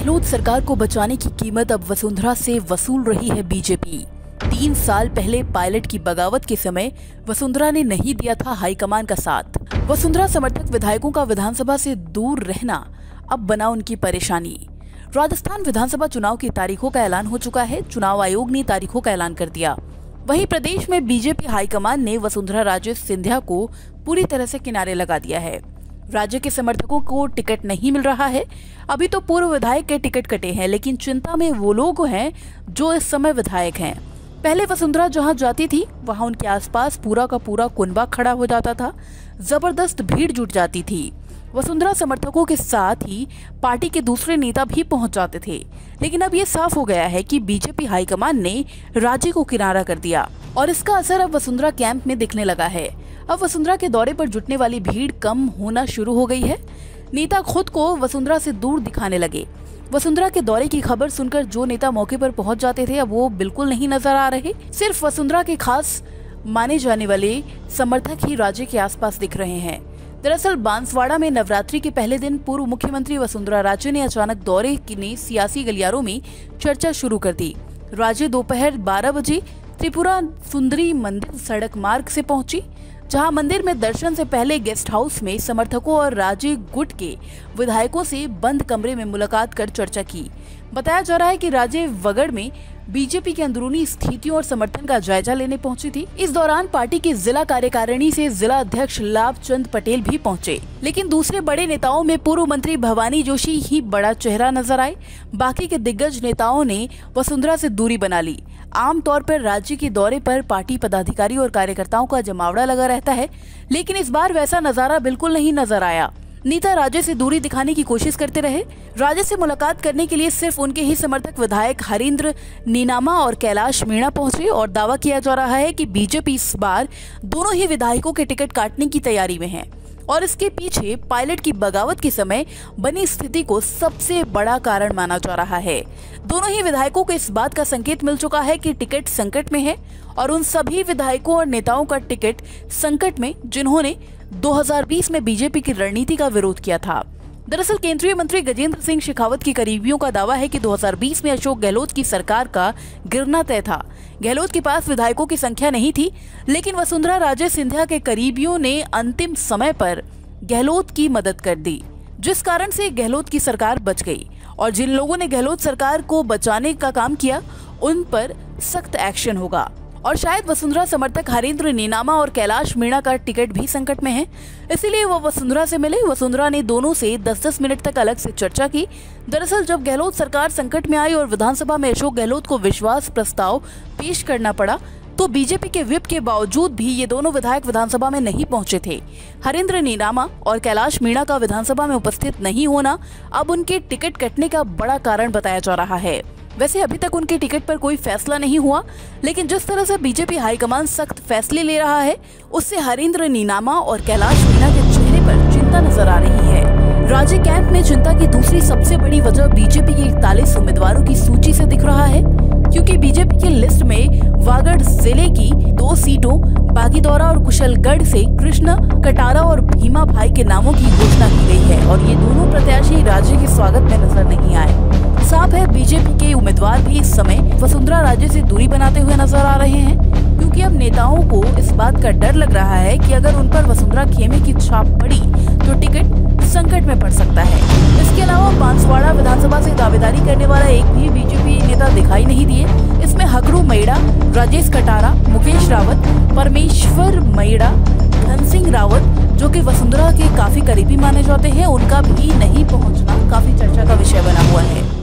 गहलोत सरकार को बचाने की कीमत अब वसुंधरा से वसूल रही है बीजेपी। 3 साल पहले पायलट की बगावत के समय वसुंधरा ने नहीं दिया था हाईकमान का साथ। वसुंधरा समर्थक विधायकों का विधानसभा से दूर रहना अब बना उनकी परेशानी। राजस्थान विधानसभा चुनाव की तारीखों का ऐलान हो चुका है। चुनाव आयोग ने तारीखों का ऐलान कर दिया। वहीं प्रदेश में बीजेपी हाईकमान ने वसुंधरा राजे सिंधिया को पूरी तरह से किनारे लगा दिया है। राज्य के समर्थकों को टिकट नहीं मिल रहा है। अभी तो पूर्व विधायक के टिकट कटे हैं, लेकिन चिंता में वो लोग हैं जो इस समय विधायक हैं। पहले वसुंधरा जहां जाती थी वहां उनके आसपास पूरा का पूरा कुनबा खड़ा हो जाता था। जबरदस्त भीड़ जुट जाती थी। वसुंधरा समर्थकों के साथ ही पार्टी के दूसरे नेता भी पहुंच जाते थे। लेकिन अब ये साफ हो गया है कि बीजेपी हाईकमान ने राज्य को किनारा कर दिया और इसका असर अब वसुंधरा कैंप में दिखने लगा है। अब वसुंधरा के दौरे पर जुटने वाली भीड़ कम होना शुरू हो गई है। नेता खुद को वसुंधरा से दूर दिखाने लगे। वसुंधरा के दौरे की खबर सुनकर जो नेता मौके पर पहुंच जाते थे अब वो बिल्कुल नहीं नजर आ रहे। सिर्फ वसुंधरा के खास माने जाने वाले समर्थक ही राज्य के आसपास दिख रहे हैं। दरअसल बांसवाड़ा में नवरात्रि के पहले दिन पूर्व मुख्यमंत्री वसुंधरा राजे ने अचानक दौरे ने सियासी गलियारों में चर्चा शुरू कर दी। राजे दोपहर 12 बजे त्रिपुरा सुंदरी मंदिर सड़क मार्ग से पहुंची, जहां मंदिर में दर्शन से पहले गेस्ट हाउस में समर्थकों और राजे गुट के विधायकों से बंद कमरे में मुलाकात कर चर्चा की। बताया जा रहा है कि राजे वगड़ में बीजेपी की अंदरूनी स्थितियों और समर्थन का जायजा लेने पहुंची थी। इस दौरान पार्टी की जिला कार्यकारिणी से जिला अध्यक्ष लाभचंद पटेल भी पहुंचे, लेकिन दूसरे बड़े नेताओं में पूर्व मंत्री भवानी जोशी ही बड़ा चेहरा नजर आए। बाकी के दिग्गज नेताओं ने वसुंधरा से दूरी बना ली। आमतौर पर राज्य के दौरे पर पार्टी पदाधिकारी और कार्यकर्ताओं का जमावड़ा लगा रहता है, लेकिन इस बार वैसा नजारा बिल्कुल नहीं नजर आया। नेता राजे से दूरी दिखाने की कोशिश करते रहे। राजे से मुलाकात करने के लिए सिर्फ उनके ही समर्थक विधायक हरेंद्र नीनामा और कैलाश मीणा पहुंचे और दावा किया जा रहा है कि बीजेपी इस बार दोनों ही विधायकों के टिकट काटने की तैयारी में है और इसके पीछे पायलट की बगावत के समय बनी स्थिति को सबसे बड़ा कारण माना जा रहा है। दोनों ही विधायकों को इस बात का संकेत मिल चुका है कि टिकट संकट में है और उन सभी विधायकों और नेताओं का टिकट संकट में जिन्होंने 2020 में बीजेपी की रणनीति का विरोध किया था। दरअसल केंद्रीय मंत्री गजेंद्र सिंह शेखावत की करीबियों का दावा है कि 2020 में अशोक गहलोत की सरकार का गिरना तय था। गहलोत के पास विधायकों की संख्या नहीं थी, लेकिन वसुंधरा राजे सिंधिया के करीबियों ने अंतिम समय पर गहलोत की मदद कर दी, जिस कारण से गहलोत की सरकार बच गई। और जिन लोगों ने गहलोत सरकार को बचाने का काम किया उन पर सख्त एक्शन होगा। और शायद वसुंधरा समर्थक हरेंद्र नीनामा और कैलाश मीणा का टिकट भी संकट में है, इसीलिए वो वसुंधरा से मिले। वसुंधरा ने दोनों से 10-10 मिनट तक अलग से चर्चा की। दरअसल जब गहलोत सरकार संकट में आई और विधानसभा में अशोक गहलोत को विश्वास प्रस्ताव पेश करना पड़ा, तो बीजेपी के व्हिप के बावजूद भी ये दोनों विधायक विधानसभा में नहीं पहुंचे थे। हरेंद्र नीनामा और कैलाश मीणा का विधानसभा में उपस्थित नहीं होना अब उनके टिकट कटने का बड़ा कारण बताया जा रहा है। वैसे अभी तक उनके टिकट पर कोई फैसला नहीं हुआ, लेकिन जिस तरह से बीजेपी हाईकमान सख्त फैसले ले रहा है उससे हरेंद्र नीनामा और कैलाश मीणा के चेहरे पर चिंता नजर आ रही है। राज्य कैंप में चिंता की दूसरी सबसे बड़ी वजह बीजेपी के 41 उम्मीदवारों की सूची से दिख रहा है, क्योंकि बीजेपी की लिस्ट में वागड़ जिले की 2 सीटों बागीदौरा और कुशलगढ़ से कृष्ण कटारा और भीमा भाई के नामों की घोषणा की गई है और ये दोनों प्रत्याशी राज्य के स्वागत में नजर नहीं आए। साफ है बीजेपी के उम्मीदवार भी इस समय वसुंधरा राजे से दूरी बनाते हुए नजर आ रहे हैं, क्योंकि अब नेताओं को इस बात का डर लग रहा है कि अगर उन पर वसुंधरा खेमे की छाप पड़ी तो टिकट संकट में पड़ सकता है। इसके अलावा बांसवाड़ा विधानसभा से दावेदारी करने वाला एक भी बीजेपी नेता दिखाई नहीं दिए। इसमें हगरू मेड़ा, राजेश कटारा, मुकेश रावत, परमेश्वर मेड़ा, धन सिंह रावत जो कि वसुंधरा के काफी करीबी माने जाते हैं, उनका भी नहीं पहुंचना काफी चर्चा का विषय बना हुआ है।